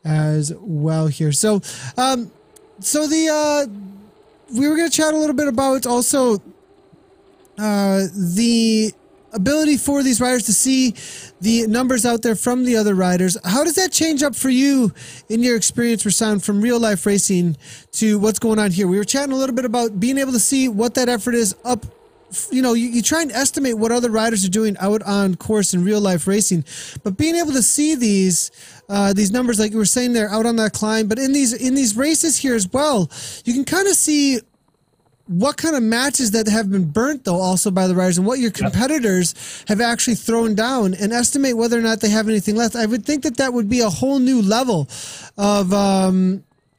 as well here. So we were going to chat a little bit about also the ability for these riders to see the numbers out there from the other riders. How does that change up for you in your experience, Rasan, from real life racing to what's going on here? We were chatting a little bit about being able to see what that effort is up. You know, you try and estimate what other riders are doing out on course in real life racing, but being able to see these numbers, like you were saying there, out on that climb, but in these races here as well, you can kind of see what kind of matches that have been burnt though also by the riders, and what your competitors have actually thrown down, and estimate whether or not they have anything left. I would think that would be a whole new level of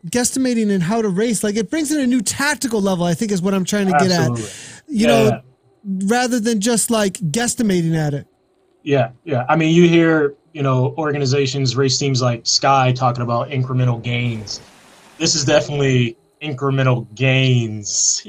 guesstimating in how to race. Like, it brings in a new tactical level, I think, is what I'm trying to get at. You know, rather than just like guesstimating at it. Yeah. I mean, you hear, organizations, race teams like Sky talking about incremental gains. This is definitely incremental gains.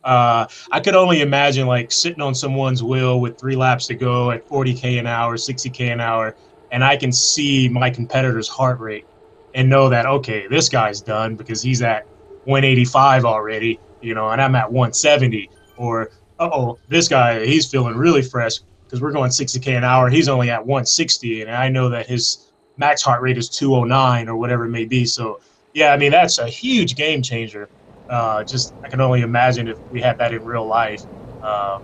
I could only imagine like sitting on someone's wheel with 3 laps to go at 40K an hour, 60K an hour, and I can see my competitor's heart rate and know that, okay, this guy's done because he's at 185 already, and I'm at 170. Or, this guy, he's feeling really fresh because we're going 60K an hour. He's only at 160, and I know that his max heart rate is 209 or whatever it may be. So, yeah, I mean, that's a huge game changer. I can only imagine if we had that in real life. I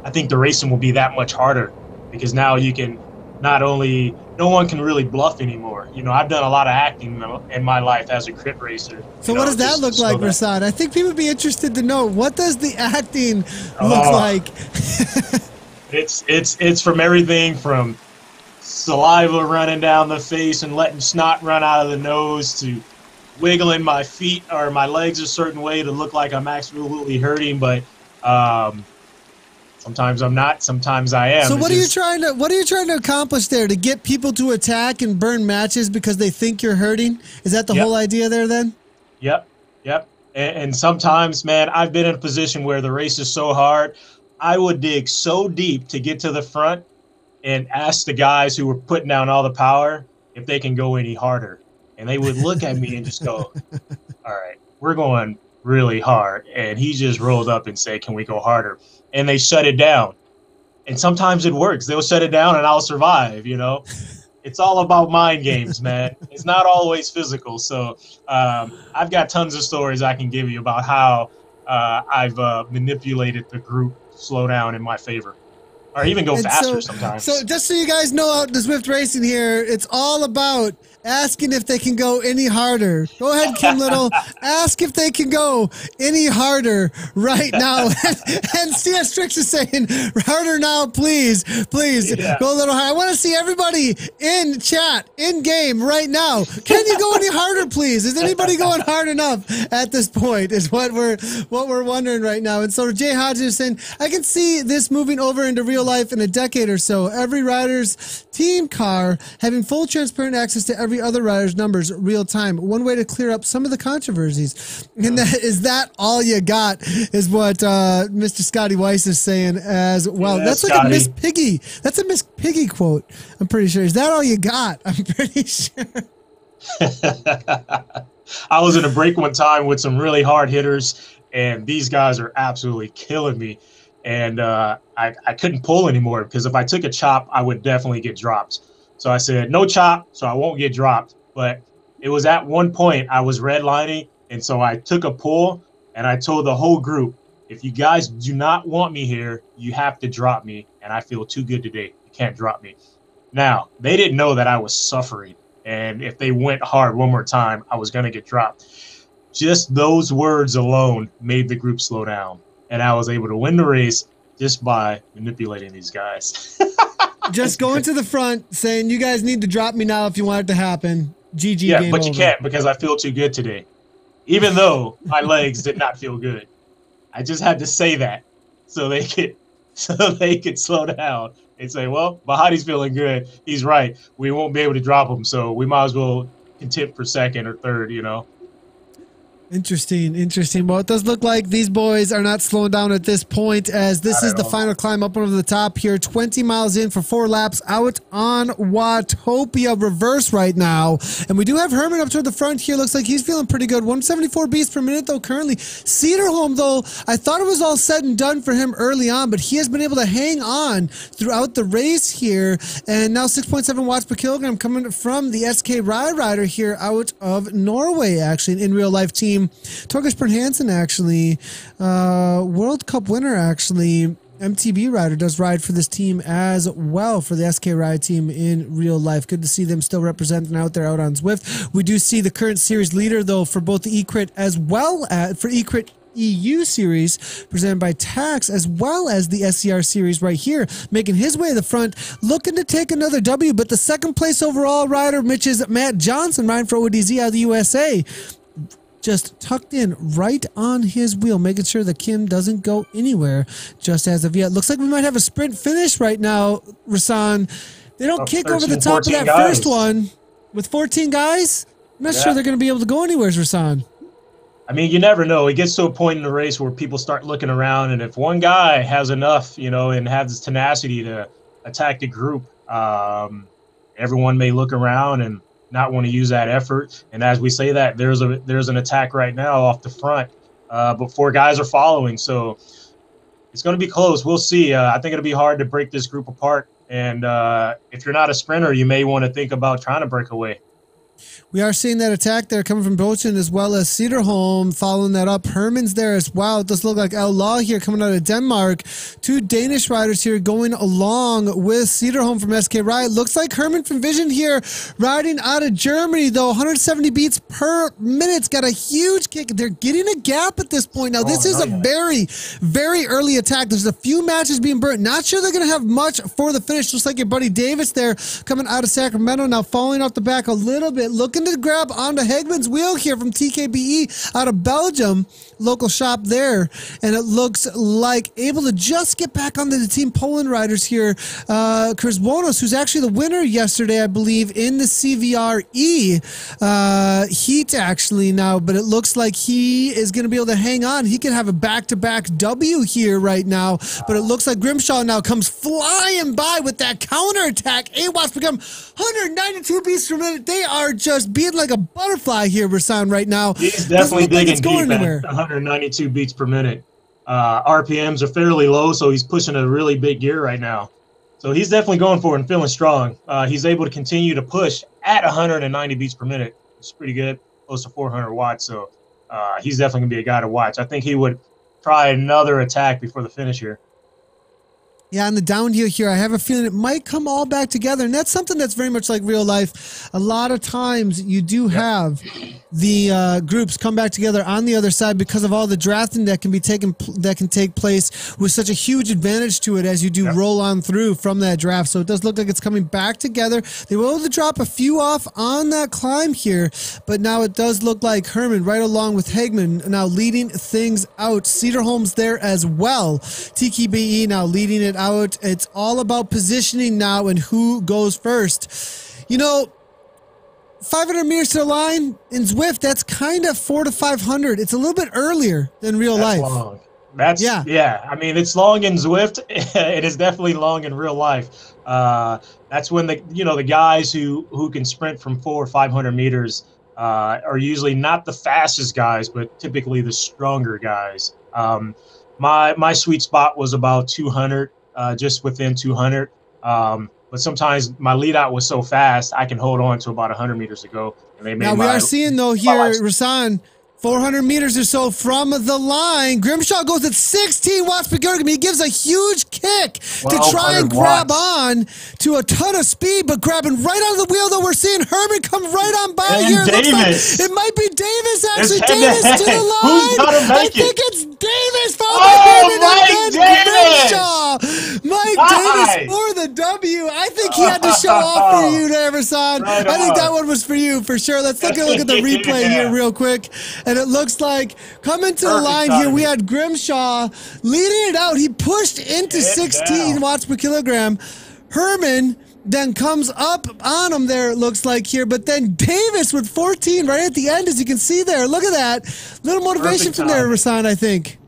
think the racing will be that much harder because now you can no one can really bluff anymore. I've done a lot of acting in my life as a crit racer. So what does that look like, Rasad? I think people would be interested to know, what does the acting look like? It's from everything from saliva running down the face and letting snot run out of the nose to wiggling my feet or my legs a certain way to look like I'm absolutely hurting, but sometimes I'm not, sometimes I am. So what are you trying to accomplish there? To get people to attack and burn matches because they think you're hurting? Is that the whole idea there then? Yep. And sometimes, man, I've been in a position where the race is so hard, I would dig so deep to get to the front and ask the guys who were putting down all the power if they can go any harder. And they would look at me and just go, all right, we're going really hard. And he just rolled up and said, can we go harder? And they shut it down. And sometimes it works. They'll shut it down and I'll survive, you know? It's all about mind games, man. It's not always physical. So I've got tons of stories I can give you about how I've manipulated the group to slow down in my favor. Or even go faster sometimes. So just so you guys know, out the Zwift racing here, it's all about asking if they can go any harder. Go ahead, Kim Little. Ask if they can go any harder right now. And CS Strix is saying, harder now, please. Please, go a little higher. I want to see everybody in chat, in game right now. Can you go any harder, please? Is anybody going hard enough at this point is what we're wondering right now. And so Jay Hodges is saying, I can see this moving over into real life in a decade or so. Every rider's team car having full transparent access to every other rider's numbers real time. One way to clear up some of the controversies. And is that all you got is what Mr. Scotty Weiss is saying as well. Yeah, that's Scotty. like a Miss Piggy. That's a Miss Piggy quote. I'm pretty sure. Is that all you got? I'm pretty sure. I was in a break one time with some really hard hitters, and these guys are absolutely killing me. And I couldn't pull anymore because if I took a chop, I would definitely get dropped. So I said, no chop, so I won't get dropped. But it was at one point I was redlining, and so I took a pull, and I told the whole group, if you guys do not want me here, you have to drop me, and I feel too good today. You can't drop me. Now, they didn't know that I was suffering, and if they went hard one more time, I was going to get dropped. Just those words alone made the group slow down, and I was able to win the race just by manipulating these guys. Just going to the front, saying, you guys need to drop me now if you want it to happen. GG, yeah, game but over. you can't because I feel too good today. Even though my legs did not feel good. I just had to say that so they could slow down and say, well, Bahati's feeling good. He's right. We won't be able to drop him, so we might as well contend for second or third, you know. Interesting. Well, it does look like these boys are not slowing down at this point, as this is the final climb up over the top here. 20 miles in for 4 laps out on Watopia reverse right now. And we do have Herman up toward the front here. Looks like he's feeling pretty good. 174 beats per minute, though, currently. Cedarholm, though, I thought it was all said and done for him early on, but he has been able to hang on throughout the race here. And now 6.7 watts per kilogram coming from the SK Ride rider here out of Norway, actually, in real life team. Torgesh Bernhansen, actually, World Cup winner, actually, MTB rider, does ride for this team as well for the SK Ride team in real life. Good to see them still representing out there out on Zwift. We do see the current series leader, though, for both the eCrit as well as for eCrit EU series presented by Tax, as well as the SZR series right here, making his way to the front, looking to take another W. But the second place overall rider, which is Matt Johnson, riding for ODZ out of the USA, just tucked in right on his wheel, making sure that Kim doesn't go anywhere just as of yet. Looks like we might have a sprint finish right now, Rasan. They don't kick over the top of that first one with 14 guys. I'm not sure they're going to be able to go anywhere, Rasan. I mean, you never know. It gets to a point in the race where people start looking around, and if one guy has enough, you know, and has this tenacity to attack the group, everyone may look around and not want to use that effort. And as we say that, there's an attack right now off the front, but 4 guys are following, so it's going to be close. We'll see. I think it'll be hard to break this group apart, and if you're not a sprinter, you may want to think about trying to break away. We are seeing that attack there coming from Bochen as well as Cedarholm following that up. Herman's there as well. It does look like Outlaw here coming out of Denmark. 2 Danish riders here going along with Cedarholm from SK Ride. Looks like Herman from Vision here riding out of Germany, though. 170 beats per minute's got a huge kick. They're getting a gap at this point. Now, this is a very, very early attack. There's a few matches being burnt. Not sure they're going to have much for the finish. Looks like your buddy Davis there coming out of Sacramento now, falling off the back a little bit. looking to grab onto Hegman's wheel here from TKBE out of Belgium, local shop there. And it looks like able to just get back onto the Team Poland riders here. Chris Wonos, who's actually the winner yesterday, I believe, in the CVRE heat actually now, but it looks like he is going to be able to hang on. He can have a back-to-back W here right now, but it looks like Grimshaw now comes flying by with that counterattack. 8 watts per kilogram, 192 beats per minute. They are just being like a butterfly here, Rasan, right now. He's definitely digging deep at 192 beats per minute. RPMs are fairly low, so he's pushing a really big gear right now. So he's definitely going for it and feeling strong. He's able to continue to push at 190 beats per minute. It's pretty good, close to 400 watts. So he's definitely going to be a guy to watch. I think he would try another attack before the finish here. Yeah, on the downhill here, I have a feeling it might come all back together. And that's something that's very much like real life. A lot of times you do have the groups come back together on the other side because of all the drafting that can take place with such a huge advantage to it as you do roll on through from that draft. So it does look like it's coming back together. They were able to drop a few off on that climb here, but now it does look like Herman right along with Hegman now leading things out. Cedarholm's there as well. TKBE now leading it out. It's all about positioning now and who goes first. You know, 500 meters to the line in Zwift, that's kind of 400 to 500. It's a little bit earlier than real life. Long. Yeah. I mean, it's long in Zwift. It is definitely long in real life. That's when the guys who can sprint from 400 or 500 meters are usually not the fastest guys, but typically the stronger guys. My sweet spot was about 200. Just within 200. But sometimes my lead out was so fast, I can hold on to about 100 meters to go. And they now we are seeing, though, here, Rasan, 400 meters or so from the line. Grimshaw goes at 16 watts per kilogram. He gives a huge kick to try and grab on to a ton of speed, but grabbing right out of the wheel, though, we're seeing Herman come right on by and here. Davis. It might be Davis, actually. Davis to the line. Who's gonna make I think it's Davis. Mike Davis. Mike Davis for the W. I think he had to show off for you there, Rasan. Right I think that one was for you, for sure. Let's take a look at the replay here real quick. And it looks like coming to the line here, we had Grimshaw leading it out. He pushed into 16 watts per kilogram. Herman then comes up on him there, it looks like here. But then Davis with 14 right at the end, as you can see there. Look at that. Little motivation from there, Rasan, I think.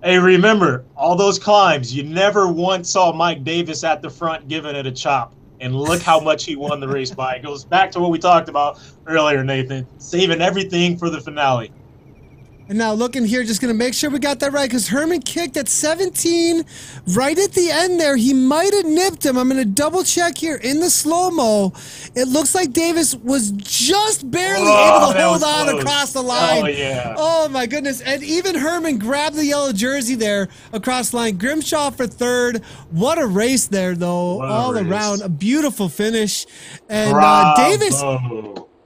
Hey, remember, all those climbs, you never once saw Mike Davis at the front giving it a chop. And look how much he won the race by. It goes back to what we talked about earlier, Nathan. Saving everything for the finale. And now looking here, just going to make sure we got that right, because Herman kicked at 17 right at the end there. He might have nipped him. I'm going to double check here in the slow-mo. It looks like Davis was just barely able to hold on across the line. Oh, yeah. Oh, my goodness. And even Herman grabbed the yellow jersey there across the line. Grimshaw for third. What a race there, though, all around. A beautiful finish. And Davis...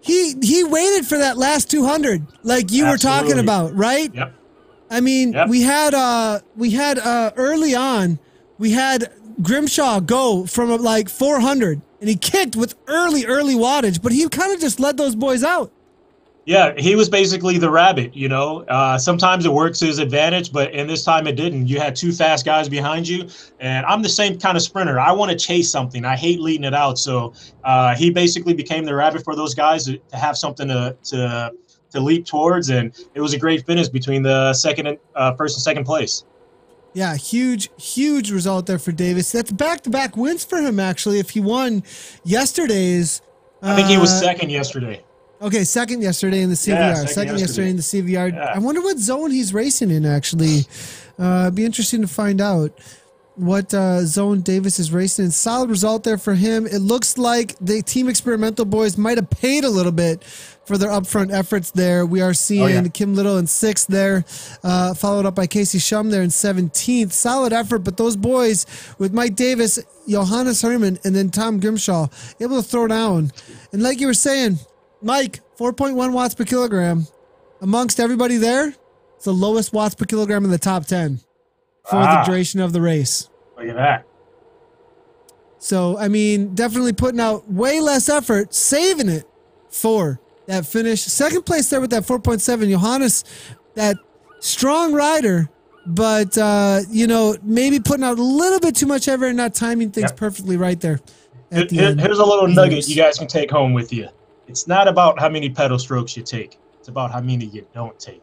He waited for that last 200, like you were talking about, right? Yep. I mean, we had early on, we had Grimshaw go from like 400, and he kicked with early wattage, but he kind of just led those boys out. Yeah, he was basically the rabbit, you know. Sometimes it works to his advantage, but in this time it didn't. You had two fast guys behind you, and I'm the same kind of sprinter. I want to chase something. I hate leading it out. So he basically became the rabbit for those guys to have something to leap towards, and it was a great finish between the first and second place. Yeah, huge result there for Davis. That's back-to-back wins for him, actually, if he won yesterday's. I think he was second yesterday. Okay, second yesterday in the CVR. Yeah, second yesterday in the CVR. Yeah. I wonder what zone he's racing in, actually. It'd be interesting to find out what zone Davis is racing in. Solid result there for him. It looks like the Team Experimental boys might have paid a little bit for their upfront efforts there. We are seeing Kim Little in 6th there, followed up by Casey Shum there in 17th. Solid effort, but those boys with Mike Davis, Johannes Herman, and then Tom Grimshaw able to throw down. And like you were saying, Mike, 4.1 watts per kilogram. Amongst everybody there, it's the lowest watts per kilogram in the top 10 for the duration of the race. Look at that. So, I mean, definitely putting out way less effort, saving it 4 that finished. Second place there with that 4.7. Johannes, that strong rider, but, you know, maybe putting out a little bit too much effort and not timing things perfectly right there. Here's a little nugget you guys can take home with you. It's not about how many pedal strokes you take. It's about how many you don't take.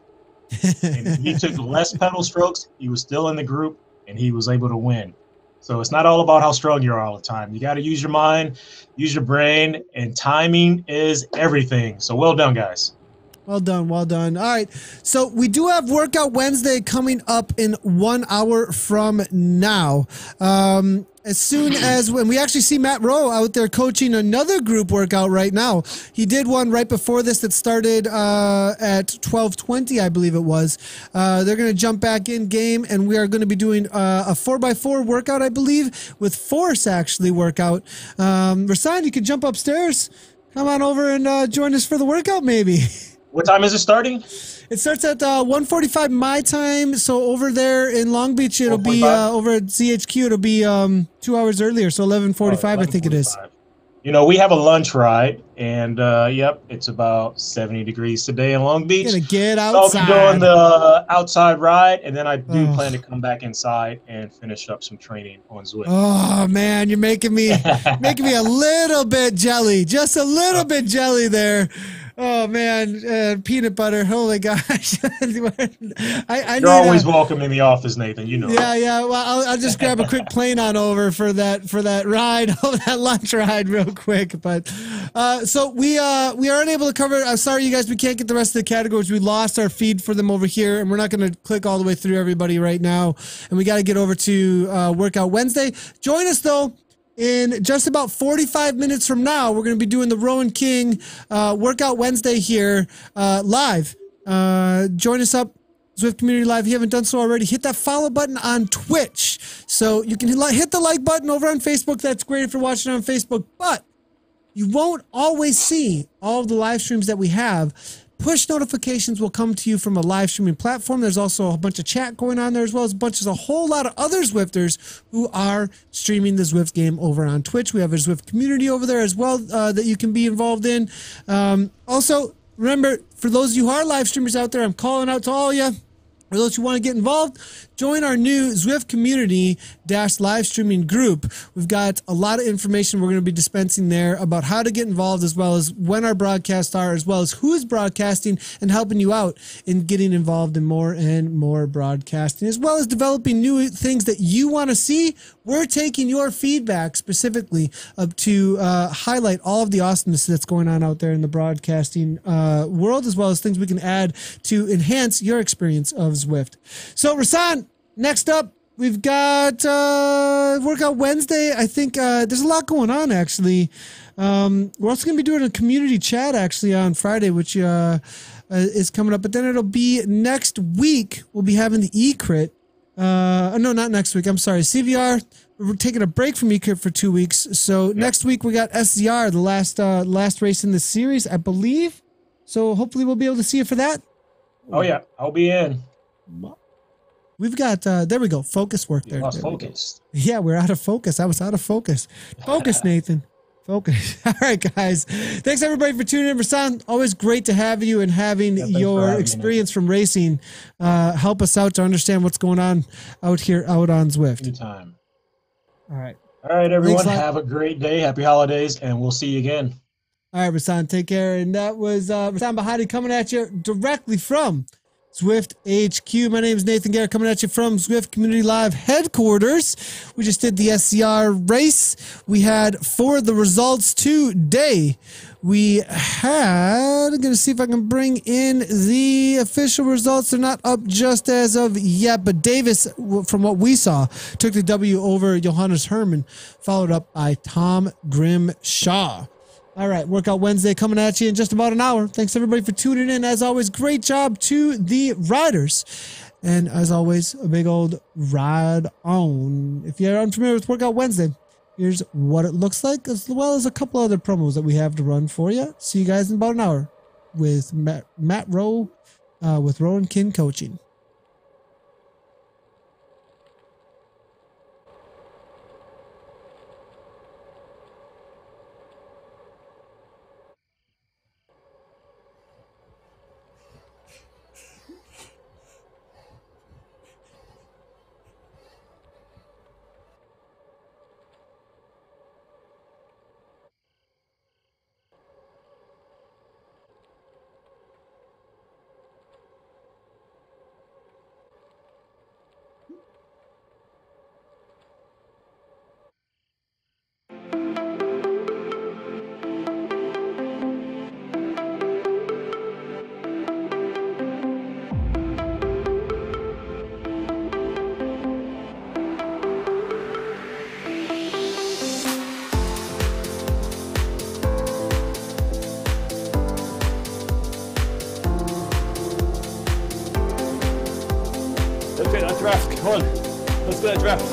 And if he took less pedal strokes, he was still in the group, and he was able to win. So it's not all about how strong you are all the time. You got to use your mind, use your brain, and timing is everything. So well done, guys. Well done, well done. All right, so we do have Workout Wednesday coming up in 1 hour from now. As soon as when we actually see Matt Rowe out there coaching another group workout right now. He did one right before this that started at 12:20, I believe it was. They're going to jump back in game, and we are going to be doing a 4x4 workout, I believe, with Force actually workout. Rasan, you could jump upstairs. Come on over and join us for the workout, maybe. What time is it starting? It starts at 1:45 my time. So over there in Long Beach, it'll be over at CHQ. It'll be 2 hours earlier. So 11:45, I think it is. You know, we have a lunch ride, and yep, it's about 70 degrees today in Long Beach. Gonna get outside. So I'll be doing the outside ride, and then I do plan to come back inside and finish up some training on Zwift. Oh man, you're making me a little bit jelly, just a little bit jelly there. Oh man, peanut butter! Holy gosh! You're always welcome in the office, Nathan. You know. Yeah. Well, I'll just grab a quick plane on over for that ride, that lunch ride, real quick. But so we are unable to cover. I'm sorry, you guys. We can't get the rest of the categories. We lost our feed for them over here, and we're not going to click all the way through everybody right now. And we got to get over to Workout Wednesday. Join us though. In just about 45 minutes from now, we're going to be doing the Rowan King Workout Wednesday here live. Join us up, Zwift Community Live. If you haven't done so already, hit that follow button on Twitch. So you can hit the like button over on Facebook. That's great if you're watching on Facebook. But you won't always see all of the live streams that we have. Push notifications will come to you from a live streaming platform. There's also a bunch of chat going on there, as well as a whole lot of other Zwifters who are streaming the Zwift game over on Twitch. We have a Zwift community over there as well that you can be involved in. Also, remember, for those of you who are live streamers out there, I'm calling out to all of you. For those who want to get involved, join our new Zwift community live streaming group. We've got a lot of information we're going to be dispensing there about how to get involved, as well as when our broadcasts are, as well as who's broadcasting and helping you out in getting involved in more and more broadcasting, as well as developing new things that you want to see. We're taking your feedback specifically to highlight all of the awesomeness that's going on out there in the broadcasting world, as well as things we can add to enhance your experience of Zwift. So, Rasan, next up, we've got Workout Wednesday. I think there's a lot going on, actually. We're also going to be doing a community chat, actually, on Friday, which is coming up. But then it'll be next week. We'll be having the E-Crit. No, not next week. I'm sorry. CVR. We're taking a break from E-Crit for 2 weeks. So next week, we got SZR, the last race in the series, I believe. So hopefully we'll be able to see you for that. Oh, yeah. I'll be in. We've got, there we go, focus work there. Lost focus. Yeah, we're out of focus. I was out of focus. Focus, Nathan. Focus. All right, guys. Thanks, everybody, for tuning in. Rasan, always great to have you and having your experience from racing help us out to understand what's going on out here, out on Zwift. Anytime. All right. All right, everyone. Have a great day. Happy holidays, and we'll see you again. All right, Rasan, take care. And that was Rasan Bahati coming at you directly from Zwift HQ. My name is Nathan Garrett coming at you from Zwift Community Live headquarters. We just did the SZR race. We had for the results today. We had, I'm going to see if I can bring in the official results. They're not up just as of yet, but Davis, from what we saw, took the W over Johannes Herman, followed up by Tom Grimshaw. All right, Workout Wednesday coming at you in just about an hour. Thanks, everybody, for tuning in. As always, great job to the riders. And as always, a big old ride on. If you're unfamiliar with Workout Wednesday, here's what it looks like, as well as a couple other promos that we have to run for you. See you guys in about an hour with Matt Rowe with Rowan King Coaching. Come on, let's get a draft.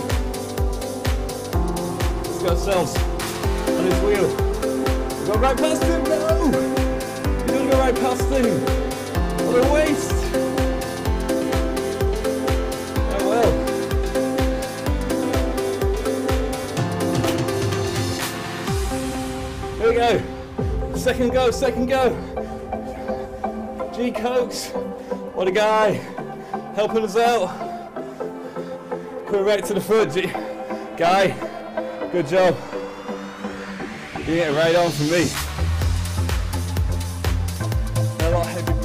Let's get ourselves on his wheel. We've got right past him, no! You're gonna go right past him. What a waste! Oh well. Here we go. Second go, second go. G Cokes. What a guy. Helping us out. Coming right to the foot, G. Guy. Good job. You get it right on for me. A lot heavy.